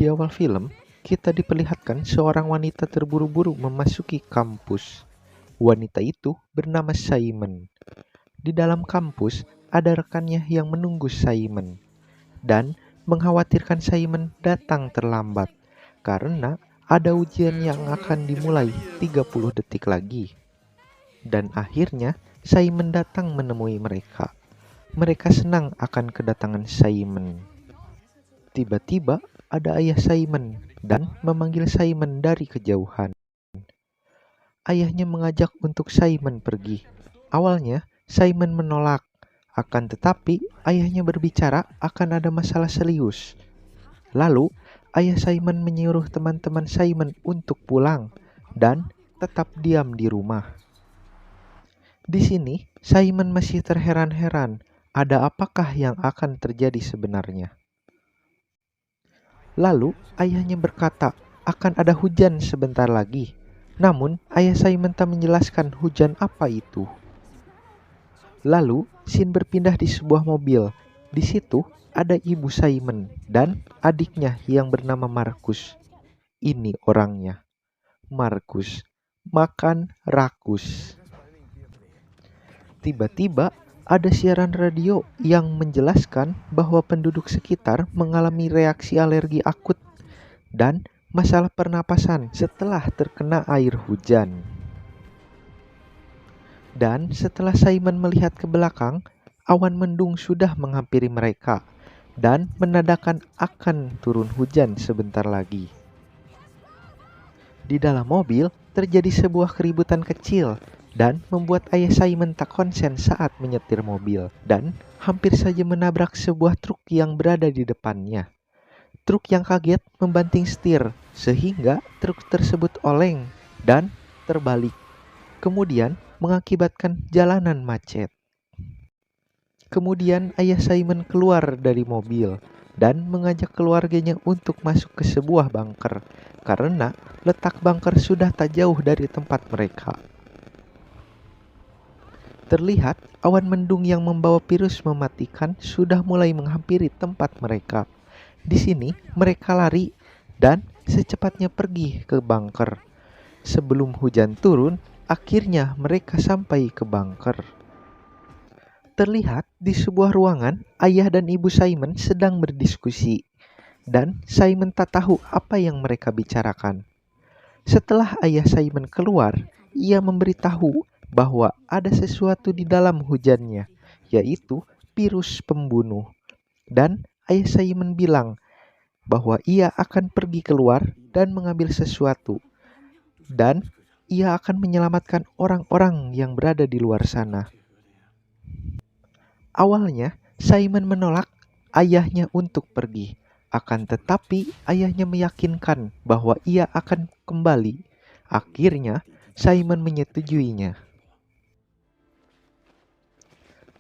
Di awal film, kita diperlihatkan seorang wanita terburu-buru memasuki kampus. Wanita itu bernama Simon. Di dalam kampus, ada rekannya yang menunggu Simon dan mengkhawatirkan Simon datang terlambat karena ada ujian yang akan dimulai 30 detik lagi. Dan akhirnya Simon datang menemui mereka. Mereka senang akan kedatangan Simon. Tiba-tiba ada ayah Simon dan memanggil Simon dari kejauhan. Ayahnya mengajak untuk Simon pergi. Awalnya Simon menolak, akan tetapi ayahnya berbicara akan ada masalah serius. Lalu ayah Simon menyuruh teman-teman Simon untuk pulang dan tetap diam di rumah. Di sini Simon masih terheran-heran, ada apakah yang akan terjadi sebenarnya. Lalu ayahnya berkata akan ada hujan sebentar lagi. Namun ayah Simon tak menjelaskan hujan apa itu. Lalu scene berpindah di sebuah mobil. Di situ ada ibu Simon dan adiknya yang bernama Markus. Ini orangnya. Markus makan rakus. Tiba-tiba ada siaran radio yang menjelaskan bahwa penduduk sekitar mengalami reaksi alergi akut dan masalah pernapasan setelah terkena air hujan. Dan setelah Simon melihat ke belakang, awan mendung sudah menghampiri mereka dan menandakan akan turun hujan sebentar lagi. Di dalam mobil terjadi sebuah keributan kecil dan membuat ayah Simon tak konsen saat menyetir mobil dan hampir saja menabrak sebuah truk yang berada di depannya. Truk yang kaget membanting setir sehingga truk tersebut oleng dan terbalik, kemudian mengakibatkan jalanan macet. Kemudian ayah Simon keluar dari mobil dan mengajak keluarganya untuk masuk ke sebuah bunker karena letak bunker sudah tak jauh dari tempat mereka. Terlihat awan mendung yang membawa virus mematikan sudah mulai menghampiri tempat mereka. Di sini mereka lari dan secepatnya pergi ke bunker. Sebelum hujan turun, akhirnya mereka sampai ke bunker. Terlihat di sebuah ruangan, ayah dan ibu Simon sedang berdiskusi. Dan Simon tak tahu apa yang mereka bicarakan. Setelah ayah Simon keluar, ia memberitahu bahwa ada sesuatu di dalam hujannya, yaitu virus pembunuh. Dan ayah Simon bilang bahwa ia akan pergi keluar dan mengambil sesuatu. Dan ia akan menyelamatkan orang-orang yang berada di luar sana. Awalnya, Simon menolak ayahnya untuk pergi. Akan tetapi, ayahnya meyakinkan bahwa ia akan kembali. Akhirnya, Simon menyetujuinya.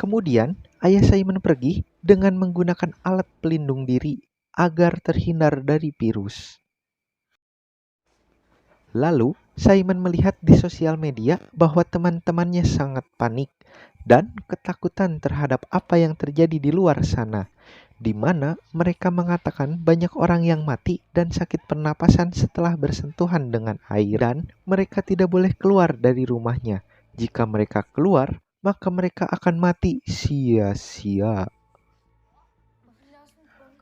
Kemudian, ayah Simon pergi dengan menggunakan alat pelindung diri agar terhindar dari virus. Lalu, Simon melihat di sosial media bahwa teman-temannya sangat panik dan ketakutan terhadap apa yang terjadi di luar sana, di mana mereka mengatakan banyak orang yang mati dan sakit pernapasan setelah bersentuhan dengan air dan mereka tidak boleh keluar dari rumahnya. Jika mereka keluar, maka mereka akan mati sia-sia.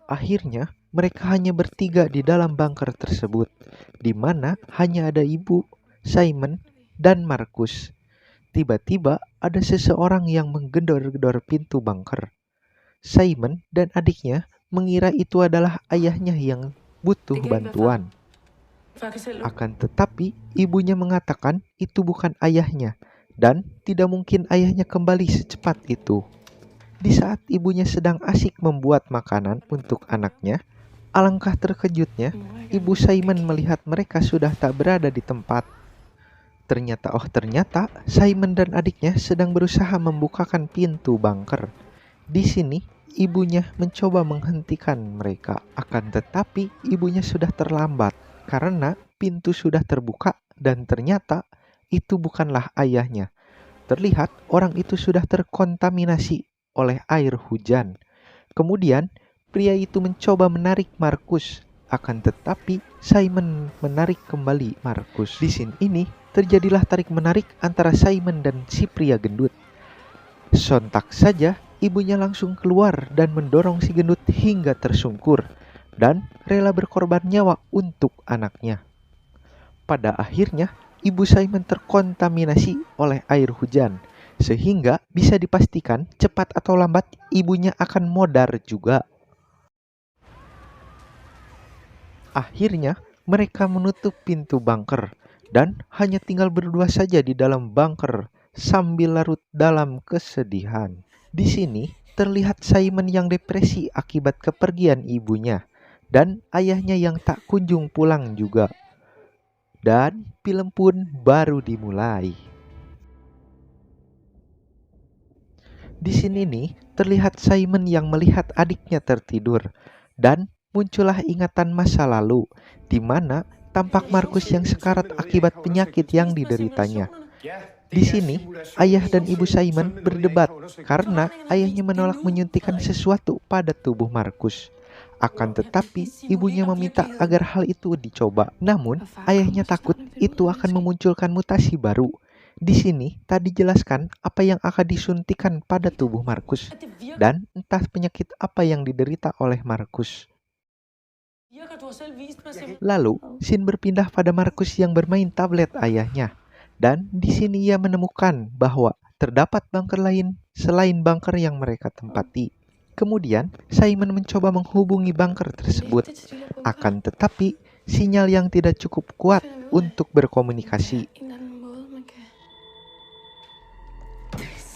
Akhirnya, mereka hanya bertiga di dalam bunker tersebut, di mana hanya ada ibu, Simon, dan Markus. Tiba-tiba ada seseorang yang menggedor-gedor pintu bunker. Simon dan adiknya mengira itu adalah ayahnya yang butuh bantuan. Akan tetapi, ibunya mengatakan itu bukan ayahnya, dan tidak mungkin ayahnya kembali secepat itu. Di saat ibunya sedang asik membuat makanan untuk anaknya, alangkah terkejutnya, ibu Simon melihat mereka sudah tak berada di tempat. Ternyata Simon dan adiknya sedang berusaha membukakan pintu bunker. Di sini, ibunya mencoba menghentikan mereka. Akan tetapi, ibunya sudah terlambat karena pintu sudah terbuka dan ternyata itu bukanlah ayahnya. Terlihat orang itu sudah terkontaminasi oleh air hujan. Kemudian, pria itu mencoba menarik Markus Akan tetapi Simon menarik kembali Markus. Di scene ini terjadilah tarik-menarik antara Simon dan si pria gendut. Sontak saja ibunya langsung keluar dan mendorong si gendut hingga tersungkur dan rela berkorban nyawa untuk anaknya. Pada akhirnya, ibu Simon terkontaminasi oleh air hujan, sehingga bisa dipastikan cepat atau lambat ibunya akan modar juga. Akhirnya, mereka menutup pintu bunker dan hanya tinggal berdua saja di dalam bunker sambil larut dalam kesedihan. Di sini terlihat Simon yang depresi akibat kepergian ibunya dan ayahnya yang tak kunjung pulang juga. Dan film pun baru dimulai. Di sini nih terlihat Simon yang melihat adiknya tertidur dan muncullah ingatan masa lalu di mana tampak Markus yang sekarat akibat penyakit yang dideritanya. Di sini, ayah dan ibu Simon berdebat karena ayahnya menolak menyuntikkan sesuatu pada tubuh Markus. Akan tetapi, ibunya meminta agar hal itu dicoba. Namun, ayahnya takut itu akan memunculkan mutasi baru. Di sini, tak dijelaskan apa yang akan disuntikan pada tubuh Markus dan entah penyakit apa yang diderita oleh Markus. Lalu, scene berpindah pada Markus yang bermain tablet ayahnya. Dan di sini ia menemukan bahwa terdapat bunker lain selain bunker yang mereka tempati. Kemudian, Simon mencoba menghubungi bunker tersebut. Akan tetapi, sinyal yang tidak cukup kuat untuk berkomunikasi.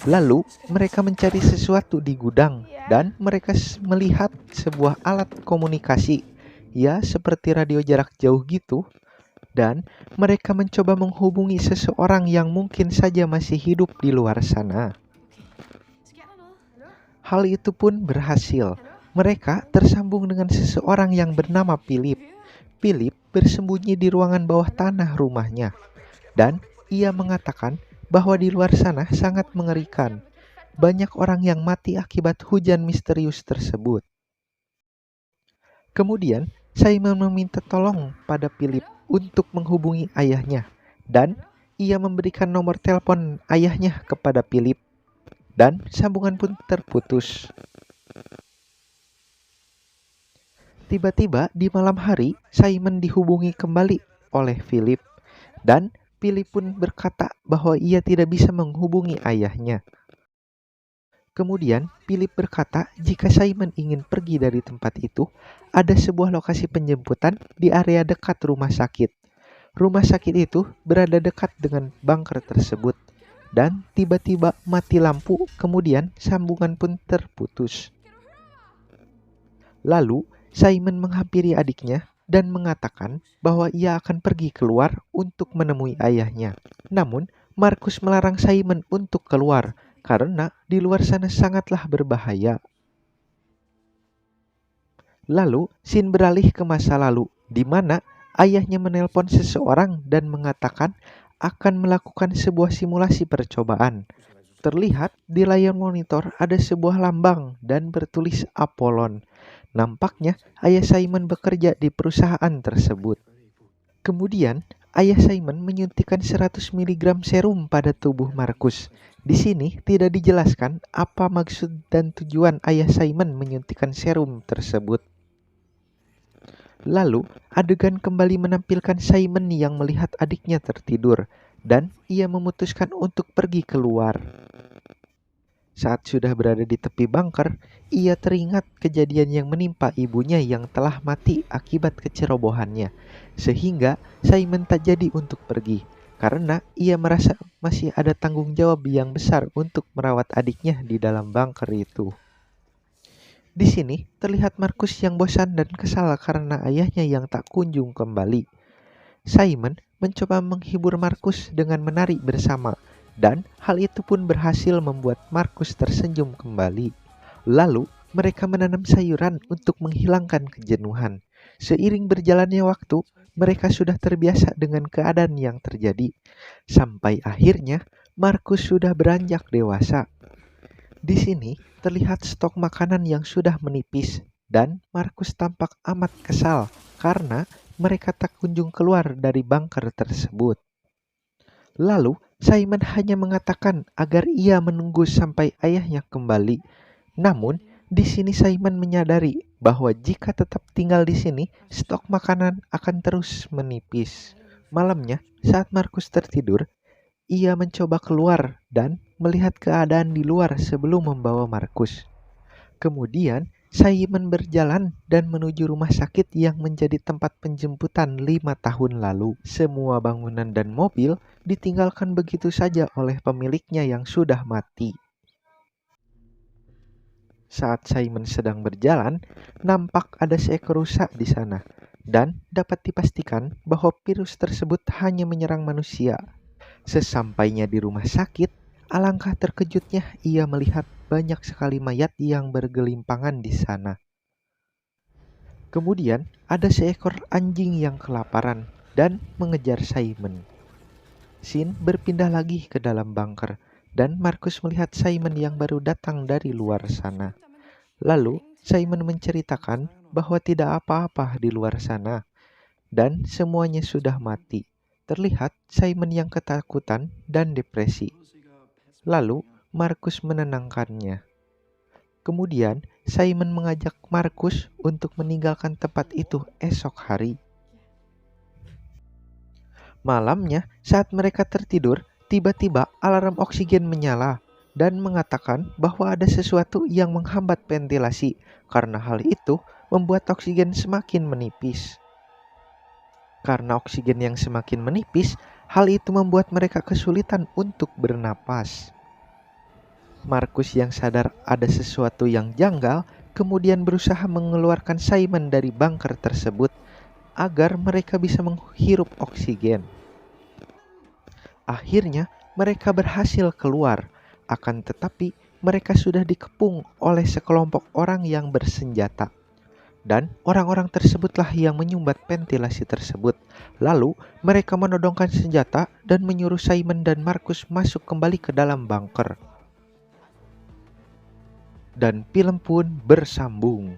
Lalu, mereka mencari sesuatu di gudang dan mereka melihat sebuah alat komunikasi. Ya, seperti radio jarak jauh gitu. Dan mereka mencoba menghubungi seseorang yang mungkin saja masih hidup di luar sana. Hal itu pun berhasil. Mereka tersambung dengan seseorang yang bernama Philip. Philip bersembunyi di ruangan bawah tanah rumahnya. Dan ia mengatakan bahwa di luar sana sangat mengerikan. Banyak orang yang mati akibat hujan misterius tersebut. Kemudian, Simon meminta tolong pada Philip untuk menghubungi ayahnya. Dan ia memberikan nomor telepon ayahnya kepada Philip. Dan sambungan pun terputus. Tiba-tiba di malam hari, Simon dihubungi kembali oleh Philip. Dan Philip pun berkata bahwa ia tidak bisa menghubungi ayahnya. Kemudian Philip berkata jika Simon ingin pergi dari tempat itu, ada sebuah lokasi penjemputan di area dekat rumah sakit. Rumah sakit itu berada dekat dengan bunker tersebut. Dan tiba-tiba mati lampu, kemudian sambungan pun terputus. Lalu Simon menghampiri adiknya dan mengatakan bahwa ia akan pergi keluar untuk menemui ayahnya. Namun Markus melarang Simon untuk keluar karena di luar sana sangatlah berbahaya. Lalu scene beralih ke masa lalu di mana ayahnya menelpon seseorang dan mengatakan akan melakukan sebuah simulasi percobaan. Terlihat di layar monitor ada sebuah lambang dan bertulis Apollon. Nampaknya ayah Simon bekerja di perusahaan tersebut. Kemudian, ayah Simon menyuntikkan 100 mg serum pada tubuh Markus. Di sini tidak dijelaskan apa maksud dan tujuan ayah Simon menyuntikkan serum tersebut. Lalu, adegan kembali menampilkan Simon yang melihat adiknya tertidur dan ia memutuskan untuk pergi keluar. Saat sudah berada di tepi bunker, ia teringat kejadian yang menimpa ibunya yang telah mati akibat kecerobohannya, sehingga Simon tak jadi untuk pergi, karena ia merasa masih ada tanggung jawab yang besar untuk merawat adiknya di dalam bunker itu. Di sini terlihat Markus yang bosan dan kesal karena ayahnya yang tak kunjung kembali. Simon mencoba menghibur Markus dengan menari bersama, dan hal itu pun berhasil membuat Markus tersenyum kembali. Lalu, mereka menanam sayuran untuk menghilangkan kejenuhan. Seiring berjalannya waktu, mereka sudah terbiasa dengan keadaan yang terjadi. Sampai akhirnya, Markus sudah beranjak dewasa. Di sini terlihat stok makanan yang sudah menipis dan Markus tampak amat kesal karena mereka tak kunjung keluar dari bunker tersebut. Lalu Simon hanya mengatakan agar ia menunggu sampai ayahnya kembali. Namun, di sini Simon menyadari bahwa jika tetap tinggal di sini, stok makanan akan terus menipis. Malamnya, saat Markus tertidur, ia mencoba keluar dan melihat keadaan di luar sebelum membawa Markus. Kemudian, Simon berjalan dan menuju rumah sakit yang menjadi tempat penjemputan 5 tahun lalu. Semua bangunan dan mobil ditinggalkan begitu saja oleh pemiliknya yang sudah mati. Saat Simon sedang berjalan, nampak ada seekor rusa di sana, dan dapat dipastikan bahwa virus tersebut hanya menyerang manusia. Sesampainya di rumah sakit, alangkah terkejutnya ia melihat banyak sekali mayat yang bergelimpangan di sana. Kemudian ada seekor anjing yang kelaparan dan mengejar Simon. Sin berpindah lagi ke dalam bunker dan Markus melihat Simon yang baru datang dari luar sana. Lalu Simon menceritakan bahwa tidak apa-apa di luar sana dan semuanya sudah mati. Terlihat Simon yang ketakutan dan depresi. Lalu Markus menenangkannya. Kemudian Simon mengajak Markus untuk meninggalkan tempat itu esok hari. Malamnya, saat mereka tertidur, tiba-tiba alarm oksigen menyala dan mengatakan bahwa ada sesuatu yang menghambat ventilasi. Karena hal itu membuat oksigen semakin menipis. Karena oksigen yang semakin menipis, hal itu membuat mereka kesulitan untuk bernapas. Markus yang sadar ada sesuatu yang janggal, kemudian berusaha mengeluarkan Simon dari bunker tersebut agar mereka bisa menghirup oksigen. Akhirnya, mereka berhasil keluar, akan tetapi mereka sudah dikepung oleh sekelompok orang yang bersenjata. Dan orang-orang tersebutlah yang menyumbat ventilasi tersebut. Lalu, mereka menodongkan senjata dan menyuruh Simon dan Markus masuk kembali ke dalam bunker. Dan film pun bersambung.